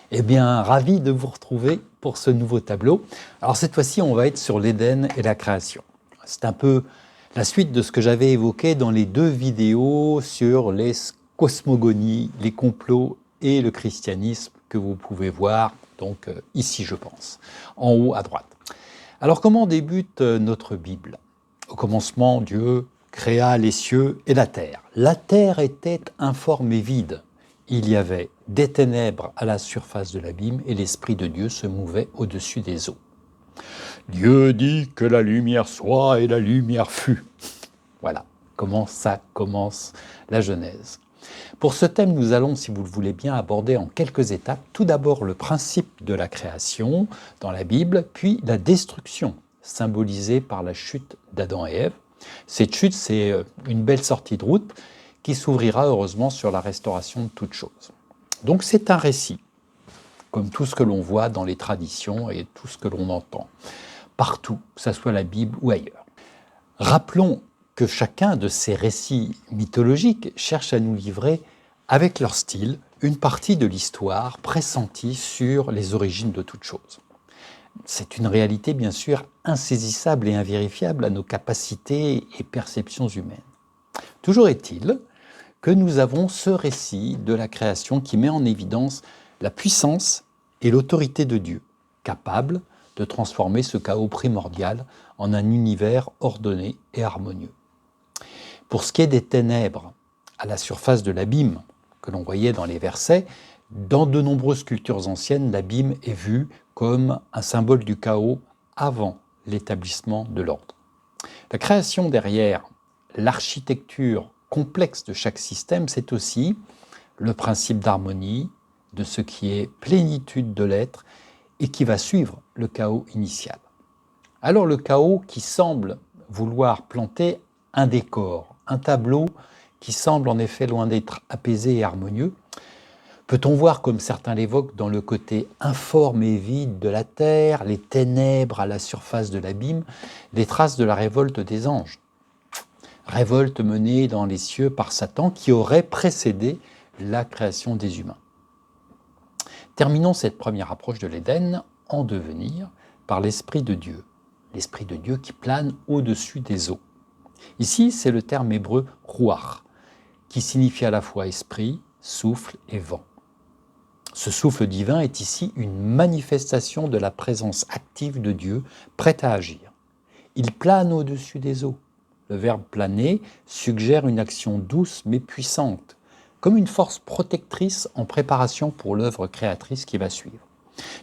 Eh bien, ravi de vous retrouver pour ce nouveau tableau. Alors cette fois-ci, on va être sur l'Éden et la création. C'est un peu la suite de ce que j'avais évoqué dans les deux vidéos sur les cosmogonies, les complots et le christianisme que vous pouvez voir donc ici, je pense, en haut à droite. Alors comment débute notre Bible? Au commencement, Dieu créa les cieux et la terre. La terre était informe et vide. Il y avait des ténèbres à la surface de l'abîme et l'Esprit de Dieu se mouvait au-dessus des eaux. Dieu dit que la lumière soit et la lumière fut. Voilà comment ça commence la Genèse. Pour ce thème, nous allons, si vous le voulez bien, aborder en quelques étapes tout d'abord le principe de la création dans la Bible, puis la destruction, symbolisée par la chute d'Adam et Ève. Cette chute, c'est une belle sortie de route qui s'ouvrira heureusement sur la restauration de toutes choses. Donc c'est un récit, comme tout ce que l'on voit dans les traditions et tout ce que l'on entend, partout, que ce soit la Bible ou ailleurs. Rappelons que chacun de ces récits mythologiques cherche à nous livrer, avec leur style, une partie de l'histoire pressentie sur les origines de toute chose. C'est une réalité bien sûr insaisissable et invérifiable à nos capacités et perceptions humaines. Toujours est-il que nous avons ce récit de la création qui met en évidence la puissance et l'autorité de Dieu, capable de transformer ce chaos primordial en un univers ordonné et harmonieux. Pour ce qui est des ténèbres à la surface de l'abîme, que l'on voyait dans les versets, dans de nombreuses cultures anciennes, l'abîme est vu comme un symbole du chaos avant l'établissement de l'ordre. La création derrière l'architecture complexe de chaque système, c'est aussi le principe d'harmonie, de ce qui est plénitude de l'être et qui va suivre le chaos initial. Alors le chaos qui semble vouloir planter un décor, un tableau qui semble en effet loin d'être apaisé et harmonieux, peut-on voir, comme certains l'évoquent, dans le côté informe et vide de la terre, les ténèbres à la surface de l'abîme, des traces de la révolte des anges. Révolte menée dans les cieux par Satan qui aurait précédé la création des humains. Terminons cette première approche de l'Éden en devenir par l'Esprit de Dieu. L'Esprit de Dieu qui plane au-dessus des eaux. Ici, c'est le terme hébreu « ruach » qui signifie à la fois esprit, souffle et vent. Ce souffle divin est ici une manifestation de la présence active de Dieu, prête à agir. Il plane au-dessus des eaux. Le verbe planer suggère une action douce mais puissante, comme une force protectrice en préparation pour l'œuvre créatrice qui va suivre.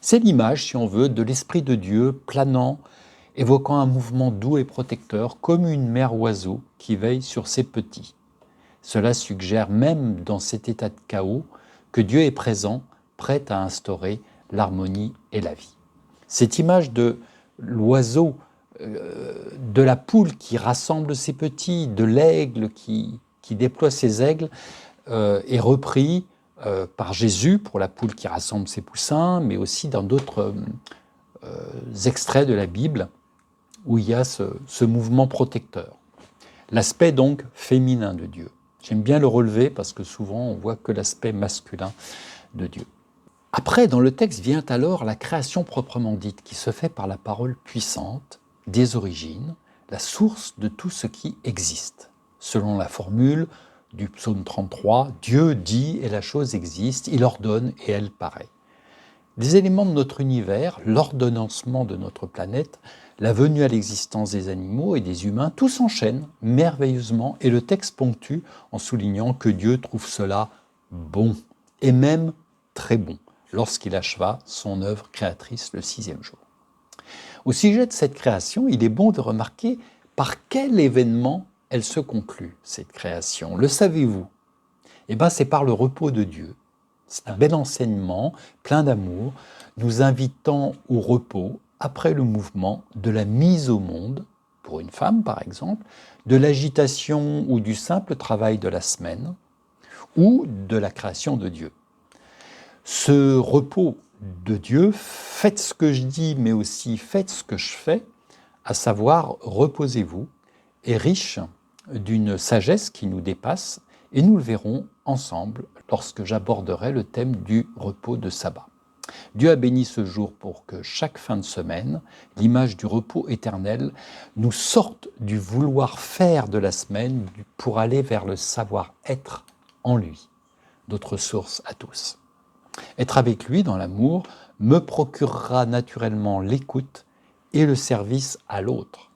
C'est l'image, si on veut, de l'Esprit de Dieu planant, évoquant un mouvement doux et protecteur, comme une mère oiseau qui veille sur ses petits. Cela suggère même dans cet état de chaos que Dieu est présent, prêt à instaurer l'harmonie et la vie. Cette image de l'oiseau, de la poule qui rassemble ses petits, de l'aigle qui déploie ses aigles, est repris par Jésus pour la poule qui rassemble ses poussins, mais aussi dans d'autres extraits de la Bible où il y a ce mouvement protecteur. L'aspect donc féminin de Dieu. J'aime bien le relever parce que souvent on voit que l'aspect masculin de Dieu. Après, dans le texte vient alors la création proprement dite qui se fait par la parole puissante des origines, la source de tout ce qui existe. Selon la formule du psaume 33, Dieu dit et la chose existe, il ordonne et elle paraît. Des éléments de notre univers, l'ordonnancement de notre planète, la venue à l'existence des animaux et des humains, tout s'enchaîne merveilleusement et le texte ponctue en soulignant que Dieu trouve cela bon et même très bon lorsqu'il acheva son œuvre créatrice le 6e jour. Au sujet de cette création, il est bon de remarquer par quel événement elle se conclut, cette création. Le savez-vous? Eh bien, c'est par le repos de Dieu. C'est un bel enseignement, plein d'amour, nous invitant au repos après le mouvement de la mise au monde, pour une femme par exemple, de l'agitation ou du simple travail de la semaine, ou de la création de Dieu. Ce repos de Dieu, faites ce que je dis, mais aussi faites ce que je fais, à savoir reposez-vous, est riche d'une sagesse qui nous dépasse, et nous le verrons ensemble lorsque j'aborderai le thème du repos de sabbat. Dieu a béni ce jour pour que chaque fin de semaine, l'image du repos éternel nous sorte du vouloir faire de la semaine pour aller vers le savoir-être en lui, notre source à tous. Être avec lui dans l'amour me procurera naturellement l'écoute et le service à l'autre.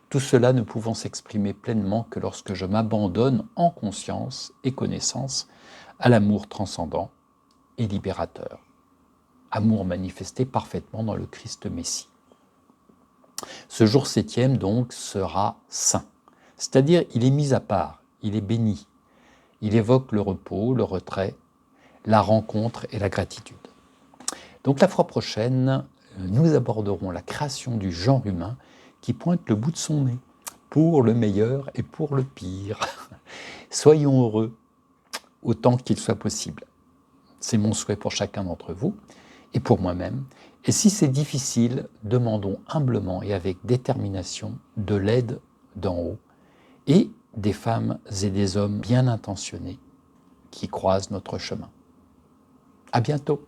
Tout cela ne pouvant s'exprimer pleinement que lorsque je m'abandonne en conscience et connaissance à l'amour transcendant et libérateur. Amour manifesté parfaitement dans le Christ Messie. Ce jour 7e donc sera saint, c'est-à-dire il est mis à part, il est béni. Il évoque le repos, le retrait, la rencontre et la gratitude. Donc la fois prochaine, nous aborderons la création du genre humain qui pointe le bout de son nez, pour le meilleur et pour le pire. Soyons heureux autant qu'il soit possible. C'est mon souhait pour chacun d'entre vous et pour moi-même. Et si c'est difficile, demandons humblement et avec détermination de l'aide d'en haut et des femmes et des hommes bien intentionnés qui croisent notre chemin. À bientôt.